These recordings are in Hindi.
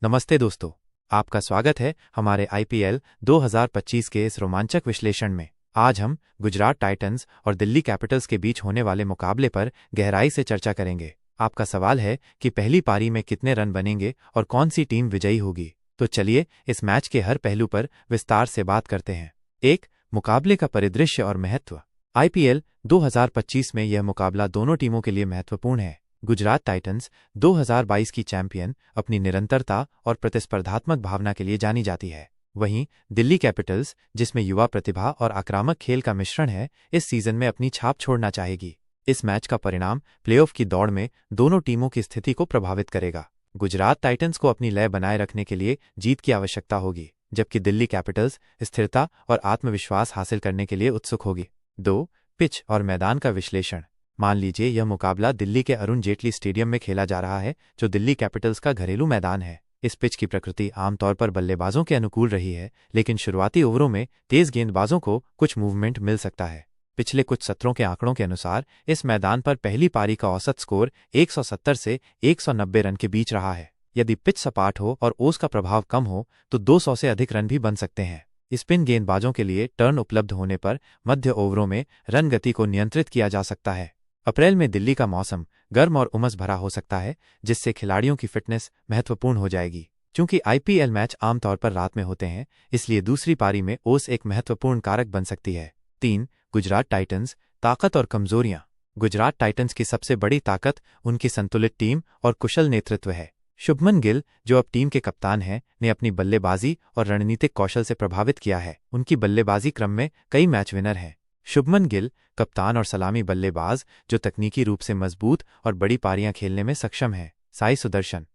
नमस्ते दोस्तों, आपका स्वागत है हमारे आईपीएल 2025 के इस रोमांचक विश्लेषण में। आज हम गुजरात टाइटंस और दिल्ली कैपिटल्स के बीच होने वाले मुकाबले पर गहराई से चर्चा करेंगे। आपका सवाल है कि पहली पारी में कितने रन बनेंगे और कौन सी टीम विजयी होगी। तो चलिए इस मैच के हर पहलू पर विस्तार से बात करते हैं। 1. मुकाबले का परिदृश्य और महत्व। आईपीएल 2025 में यह मुकाबला दोनों टीमों के लिए महत्वपूर्ण है। गुजरात टाइटंस 2022 की चैंपियन अपनी निरंतरता और प्रतिस्पर्धात्मक भावना के लिए जानी जाती है। वहीं दिल्ली कैपिटल्स, जिसमें युवा प्रतिभा और आक्रामक खेल का मिश्रण है, इस सीजन में अपनी छाप छोड़ना चाहेगी। इस मैच का परिणाम प्लेऑफ की दौड़ में दोनों टीमों की स्थिति को प्रभावित करेगा। गुजरात टाइटंस को अपनी लय बनाए रखने के लिए जीत की आवश्यकता होगी, जबकि दिल्ली कैपिटल्स स्थिरता और आत्मविश्वास हासिल करने के लिए उत्सुक होगी। 2. पिच और मैदान का विश्लेषण। मान लीजिए यह मुकाबला दिल्ली के अरुण जेटली स्टेडियम में खेला जा रहा है, जो दिल्ली कैपिटल्स का घरेलू मैदान है। इस पिच की प्रकृति आमतौर पर बल्लेबाजों के अनुकूल रही है, लेकिन शुरुआती ओवरों में तेज गेंदबाजों को कुछ मूवमेंट मिल सकता है। पिछले कुछ सत्रों के आंकड़ों के अनुसार इस मैदान पर पहली पारी का औसत स्कोर 170 से 190 रन के बीच रहा है। यदि पिच सपाट हो और ओस का प्रभाव कम हो तो 200 से अधिक रन भी बन सकते हैं। स्पिन गेंदबाजों के लिए टर्न उपलब्ध होने पर मध्य ओवरों में रन गति को नियंत्रित किया जा सकता है। अप्रैल में दिल्ली का मौसम गर्म और उमस भरा हो सकता है, जिससे खिलाड़ियों की फिटनेस महत्वपूर्ण हो जाएगी। चूंकि आईपीएल मैच आमतौर पर रात में होते हैं, इसलिए दूसरी पारी में ओस एक महत्वपूर्ण कारक बन सकती है। 3. गुजरात टाइटंस ताकत और कमजोरियां। गुजरात टाइटंस की सबसे बड़ी ताकत उनकी संतुलित टीम और कुशल नेतृत्व है। शुभमन गिल, जो अब टीम के कप्तान हैं, ने अपनी बल्लेबाजी और रणनीतिक कौशल से प्रभावित किया है। उनकी बल्लेबाजी क्रम में कई मैच विनर हैं। शुभमन गिल कप्तान और सलामी बल्लेबाज, जो तकनीकी रूप से मजबूत और बड़ी पारियां खेलने में सक्षम है। साई सुदर्शन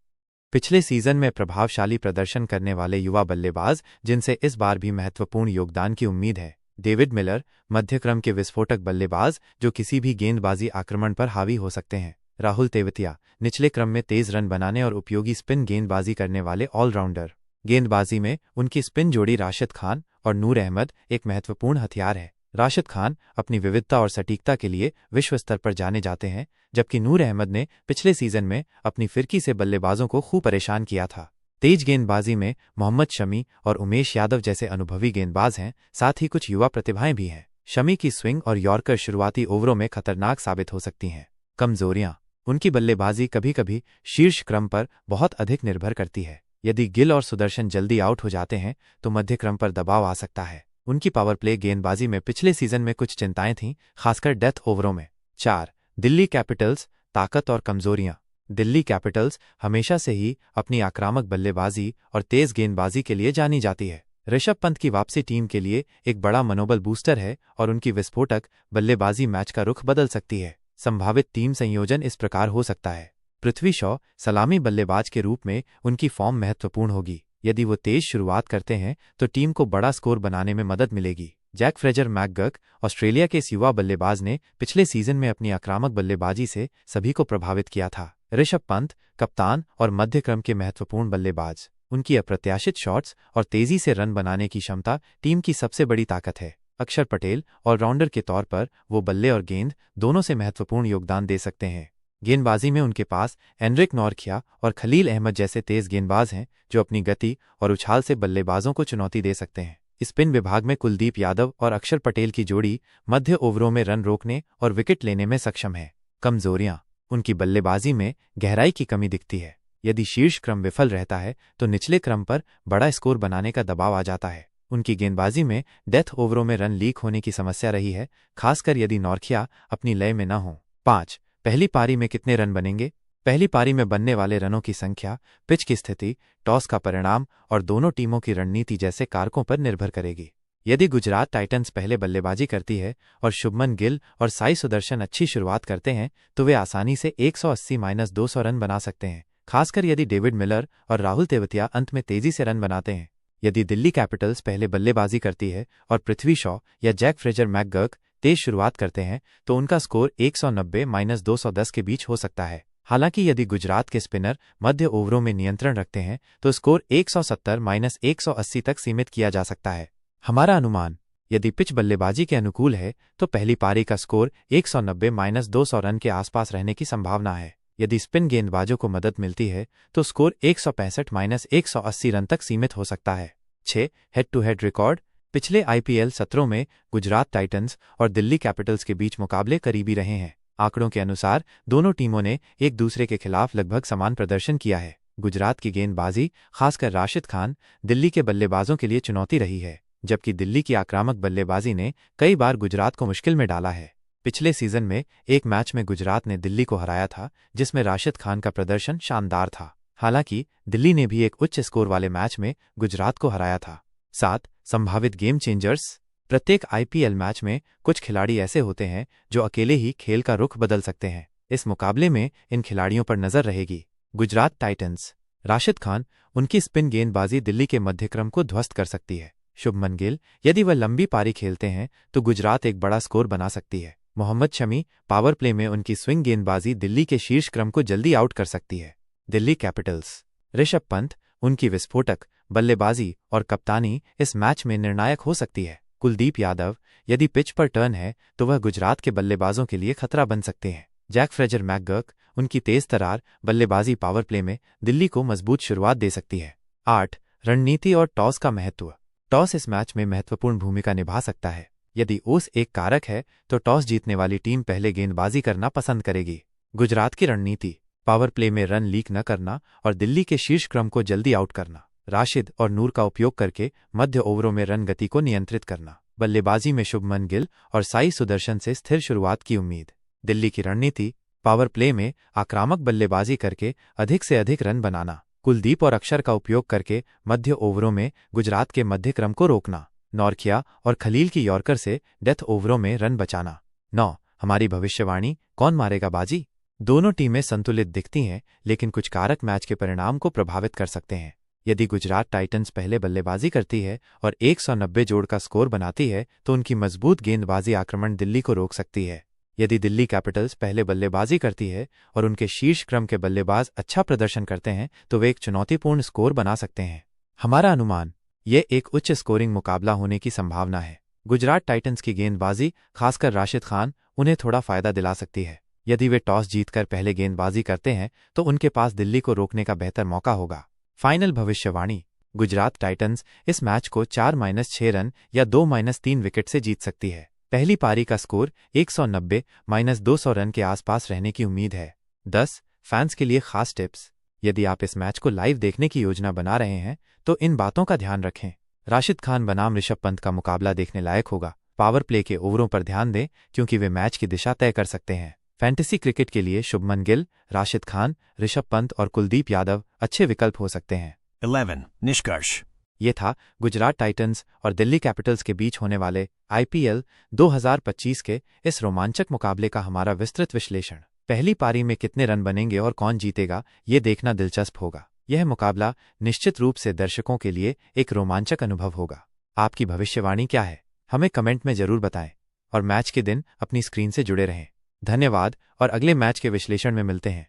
पिछले सीजन में प्रभावशाली प्रदर्शन करने वाले युवा बल्लेबाज, जिनसे इस बार भी महत्वपूर्ण योगदान की उम्मीद है। डेविड मिलर मध्यक्रम के विस्फोटक बल्लेबाज, जो किसी भी गेंदबाजी आक्रमण पर हावी हो सकते हैं। राहुल तेवतिया निचले क्रम में तेज रन बनाने और उपयोगी स्पिन गेंदबाजी करने वाले ऑलराउंडर। गेंदबाजी में उनकी स्पिन जोड़ी राशिद खान और नूर अहमद एक महत्वपूर्ण हथियार है। राशिद खान अपनी विविधता और सटीकता के लिए विश्व स्तर पर जाने जाते हैं, जबकि नूर अहमद ने पिछले सीजन में अपनी फिरकी से बल्लेबाजों को खूब परेशान किया था। तेज गेंदबाजी में मोहम्मद शमी और उमेश यादव जैसे अनुभवी गेंदबाज हैं, साथ ही कुछ युवा प्रतिभाएं भी हैं। शमी की स्विंग और यॉर्कर शुरुआती ओवरों में खतरनाक साबित हो सकती हैं। कमजोरियां। उनकी बल्लेबाजी कभी कभी शीर्ष क्रम पर बहुत अधिक निर्भर करती है। यदि गिल और सुदर्शन जल्दी आउट हो जाते हैं तो मध्य क्रम पर दबाव आ सकता है। उनकी पावर प्ले गेंदबाजी में पिछले सीजन में कुछ चिंताएं थीं, खासकर डेथ ओवरों में। 4. दिल्ली कैपिटल्स ताकत और कमजोरियां। दिल्ली कैपिटल्स हमेशा से ही अपनी आक्रामक बल्लेबाजी और तेज गेंदबाजी के लिए जानी जाती है। ऋषभ पंत की वापसी टीम के लिए एक बड़ा मनोबल बूस्टर है और उनकी विस्फोटक बल्लेबाजी मैच का रुख बदल सकती है। संभावित टीम संयोजन इस प्रकार हो सकता है। पृथ्वी शॉ सलामी बल्लेबाज के रूप में उनकी फॉर्म महत्वपूर्ण होगी। यदि वो तेज शुरुआत करते हैं तो टीम को बड़ा स्कोर बनाने में मदद मिलेगी। जैक फ्रेजर मैकगर्क ऑस्ट्रेलिया के इस युवा बल्लेबाज ने पिछले सीजन में अपनी आक्रामक बल्लेबाजी से सभी को प्रभावित किया था। ऋषभ पंत कप्तान और मध्यक्रम के महत्वपूर्ण बल्लेबाज, उनकी अप्रत्याशित शॉट्स और तेजी से रन बनाने की क्षमता टीम की सबसे बड़ी ताकत है। अक्षर पटेल ऑलराउंडर के तौर पर वो बल्ले और गेंद दोनों से महत्वपूर्ण योगदान दे सकते हैं। गेंदबाजी में उनके पास एनरिक नॉरखिया और खलील अहमद जैसे तेज गेंदबाज हैं, जो अपनी गति और उछाल से बल्लेबाजों को चुनौती दे सकते हैं। स्पिन विभाग में कुलदीप यादव और अक्षर पटेल की जोड़ी मध्य ओवरों में रन रोकने और विकेट लेने में सक्षम है। कमजोरियां। उनकी बल्लेबाजी में गहराई की कमी दिखती है। यदि शीर्ष क्रम विफल रहता है तो निचले क्रम पर बड़ा स्कोर बनाने का दबाव आ जाता है। उनकी गेंदबाजी में डेथ ओवरों में रन लीक होने की समस्या रही है, खासकर यदि नॉरखिया अपनी लय में न हो। 5. पहली पारी में कितने रन बनेंगे। पहली पारी में बनने वाले रनों की संख्या पिच की स्थिति, टॉस का परिणाम और दोनों टीमों की रणनीति जैसे कारकों पर निर्भर करेगी। यदि गुजरात टाइटंस पहले बल्लेबाजी करती है और शुभमन गिल और साई सुदर्शन अच्छी शुरुआत करते हैं तो वे आसानी से 180-200 रन बना सकते हैं, खासकर यदि डेविड मिलर और राहुल तेवतिया अंत में तेजी से रन बनाते हैं। यदि दिल्ली कैपिटल्स पहले बल्लेबाजी करती है और पृथ्वी शॉ या जैक फ्रेजर मैकगर्क तेज शुरुआत करते हैं तो उनका स्कोर 190-210 के बीच हो सकता है। हालांकि यदि गुजरात के स्पिनर मध्य ओवरों में नियंत्रण रखते हैं तो स्कोर 170-180 तक सीमित किया जा सकता है। हमारा अनुमान, यदि पिच बल्लेबाजी के अनुकूल है तो पहली पारी का स्कोर 190-200 रन के आसपास रहने की संभावना है। यदि स्पिन गेंदबाजों को मदद मिलती है तो स्कोर 165-180 रन तक सीमित हो सकता है। 6. Head to head record. पिछले आईपीएल सत्रों में गुजरात टाइटंस और दिल्ली कैपिटल्स के बीच मुकाबले करीबी रहे हैं। आंकड़ों के अनुसार दोनों टीमों ने एक दूसरे के खिलाफ लगभग समान प्रदर्शन किया है। गुजरात की गेंदबाजी, खासकर राशिद खान, दिल्ली के बल्लेबाजों के लिए चुनौती रही है, जबकि दिल्ली की आक्रामक बल्लेबाजी ने कई बार गुजरात को मुश्किल में डाला है। पिछले सीजन में एक मैच में गुजरात ने दिल्ली को हराया था, जिसमें राशिद खान का प्रदर्शन शानदार था। हालांकि दिल्ली ने भी एक उच्च स्कोर वाले मैच में गुजरात को हराया था। 7. संभावित गेम चेंजर्स। प्रत्येक आईपीएल मैच में कुछ खिलाड़ी ऐसे होते हैं जो अकेले ही खेल का रुख बदल सकते हैं। इस मुकाबले में इन खिलाड़ियों पर नजर रहेगी। गुजरात टाइटंस। राशिद खान, उनकी स्पिन गेंदबाजी दिल्ली के मध्यक्रम को ध्वस्त कर सकती है। शुभमन गिल, यदि वह लंबी पारी खेलते हैं तो गुजरात एक बड़ा स्कोर बना सकती है। मोहम्मद शमी, पावर प्ले में उनकी स्विंग गेंदबाजी दिल्ली के शीर्ष क्रम को जल्दी आउट कर सकती है। दिल्ली कैपिटल्स। ऋषभ पंत, उनकी विस्फोटक बल्लेबाजी और कप्तानी इस मैच में निर्णायक हो सकती है। कुलदीप यादव, यदि पिच पर टर्न है तो वह गुजरात के बल्लेबाजों के लिए खतरा बन सकते हैं। जैक फ्रेजर मैकगर्क, उनकी तेज तरार बल्लेबाजी पावर प्ले में दिल्ली को मजबूत शुरुआत दे सकती है। 8. रणनीति और टॉस का महत्व। टॉस इस मैच में महत्वपूर्ण भूमिका निभा सकता है। यदि ओस एक कारक है तो टॉस जीतने वाली टीम पहले गेंदबाजी करना पसंद करेगी। गुजरात की रणनीति, पावर प्ले में रन लीक न करना और दिल्ली के शीर्ष क्रम को जल्दी आउट करना। राशिद और नूर का उपयोग करके मध्य ओवरों में रन गति को नियंत्रित करना। बल्लेबाजी में शुभमन गिल और साई सुदर्शन से स्थिर शुरुआत की उम्मीद। दिल्ली की रणनीति, पावर प्ले में आक्रामक बल्लेबाजी करके अधिक से अधिक रन बनाना। कुलदीप और अक्षर का उपयोग करके मध्य ओवरों में गुजरात के मध्य क्रम को रोकना। नौरखिया और खलील की यॉर्कर से डेथ ओवरों में रन बचाना। 9. हमारी भविष्यवाणी, कौन मारेगा बाजी। दोनों टीमें संतुलित दिखती हैं, लेकिन कुछ कारक मैच के परिणाम को प्रभावित कर सकते हैं। यदि गुजरात टाइटंस पहले बल्लेबाजी करती है और 190 जोड़ का स्कोर बनाती है तो उनकी मजबूत गेंदबाजी आक्रमण दिल्ली को रोक सकती है। यदि दिल्ली कैपिटल्स पहले बल्लेबाजी करती है और उनके शीर्ष क्रम के बल्लेबाज अच्छा प्रदर्शन करते हैं तो वे एक चुनौतीपूर्ण स्कोर बना सकते हैं। हमारा अनुमान, यह एक उच्च स्कोरिंग मुकाबला होने की संभावना है। गुजरात टाइटंस की गेंदबाजी, खासकर राशिद खान, उन्हें थोड़ा फायदा दिला सकती है। यदि वे टॉस जीतकर पहले गेंदबाजी करते हैं तो उनके पास दिल्ली को रोकने का बेहतर मौका होगा। फाइनल भविष्यवाणी, गुजरात टाइटंस इस मैच को 4-6 रन या 2-3 विकेट से जीत सकती है। पहली पारी का स्कोर 190-200 रन के आसपास रहने की उम्मीद है। 10. फैंस के लिए खास टिप्स। यदि आप इस मैच को लाइव देखने की योजना बना रहे हैं तो इन बातों का ध्यान रखें। राशिद खान बनाम ऋषभ पंत का मुकाबला देखने लायक होगा। पावर प्ले के ओवरों पर ध्यान दें क्योंकि वे मैच की दिशा तय कर सकते हैं। फैंटेसी क्रिकेट के लिए शुभमन गिल, राशिद खान, ऋषभ पंत और कुलदीप यादव अच्छे विकल्प हो सकते हैं। 11. निष्कर्ष। ये था गुजरात टाइटंस और दिल्ली कैपिटल्स के बीच होने वाले आईपीएल 2025 के इस रोमांचक मुकाबले का हमारा विस्तृत विश्लेषण। पहली पारी में कितने रन बनेंगे और कौन जीतेगा, ये देखना दिलचस्प होगा। यह मुकाबला निश्चित रूप से दर्शकों के लिए एक रोमांचक अनुभव होगा। आपकी भविष्यवाणी क्या है, हमें कमेंट में जरूर बताएं और मैच के दिन अपनी स्क्रीन से जुड़े रहें। धन्यवाद और अगले मैच के विश्लेषण में मिलते हैं।